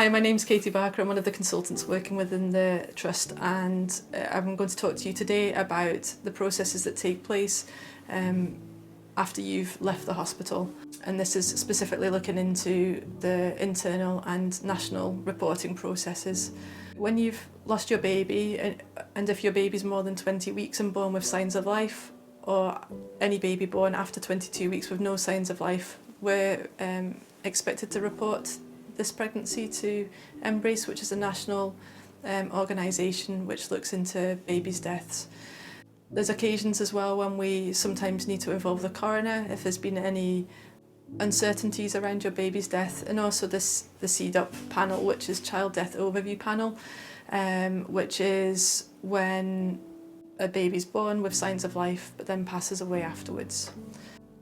Hi, my name's Katie Barker. I'm one of the consultants working within the Trust, and I'm going to talk to you today about the processes that take place after you've left the hospital. And this is specifically looking into the internal and national reporting processes. When you've lost your baby, and if your baby's more than 20 weeks and born with signs of life, or any baby born after 22 weeks with no signs of life, we're expected to report this pregnancy to Embrace, which is a national organisation which looks into babies' deaths. There's occasions as well when we sometimes need to involve the coroner if there's been any uncertainties around your baby's death, and also the CDOP panel, which is Child Death Overview Panel, which is when a baby's born with signs of life but then passes away afterwards.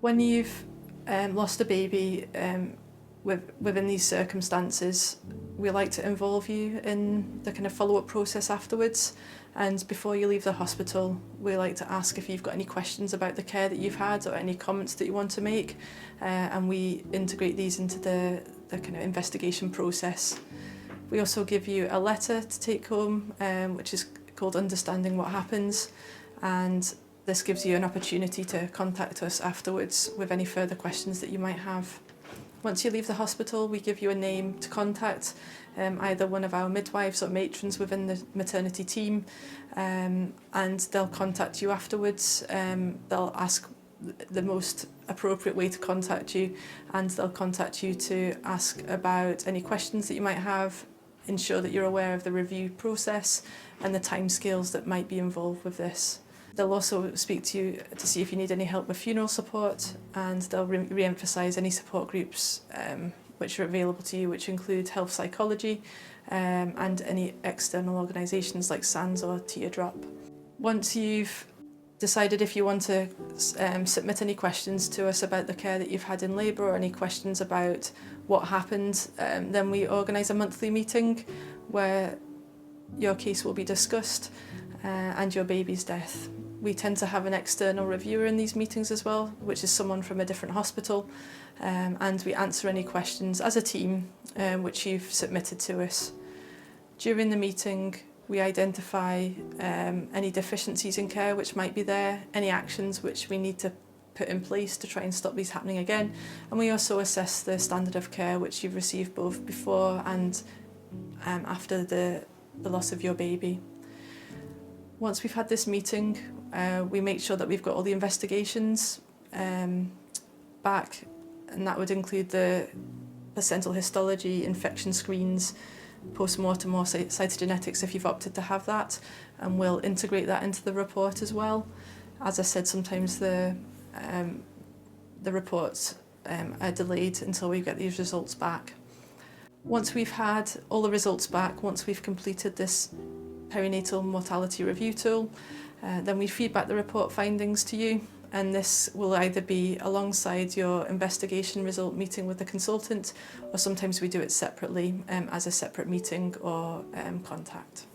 When you've lost a baby within these circumstances, we like to involve you in the kind of follow-up process afterwards, and before you leave the hospital we like to ask if you've got any questions about the care that you've had or any comments that you want to make, and we integrate these into the kind of investigation process. We also give you a letter to take home, which is called Understanding What Happens, and this gives you an opportunity to contact us afterwards with any further questions that you might have. Once you leave the hospital, we give you a name to contact, either one of our midwives or matrons within the maternity team, and they'll contact you afterwards. They'll ask the most appropriate way to contact you, and they'll contact you to ask about any questions that you might have, ensure that you're aware of the review process and the timescales that might be involved with this. They'll also speak to you to see if you need any help with funeral support, and they'll re-emphasise any support groups which are available to you, which include health psychology and any external organisations like SANS or Teardrop. Once you've decided if you want to submit any questions to us about the care that you've had in labour or any questions about what happened, then we organise a monthly meeting where your case will be discussed and your baby's death. We tend to have an external reviewer in these meetings as well, which is someone from a different hospital, and we answer any questions as a team which you've submitted to us. During the meeting, we identify any deficiencies in care which might be there, any actions which we need to put in place to try and stop these happening again, and we also assess the standard of care which you've received both before and after the loss of your baby. Once we've had this meeting, we make sure that we've got all the investigations back, and that would include the placental histology, infection screens, post-mortem or cytogenetics if you've opted to have that, and we'll integrate that into the report as well. As I said, sometimes the reports are delayed until we get these results back. Once we've had all the results back, once we've completed this perinatal mortality review tool, then we feed back the report findings to you, and this will either be alongside your investigation result meeting with the consultant, or sometimes we do it separately as a separate meeting or contact.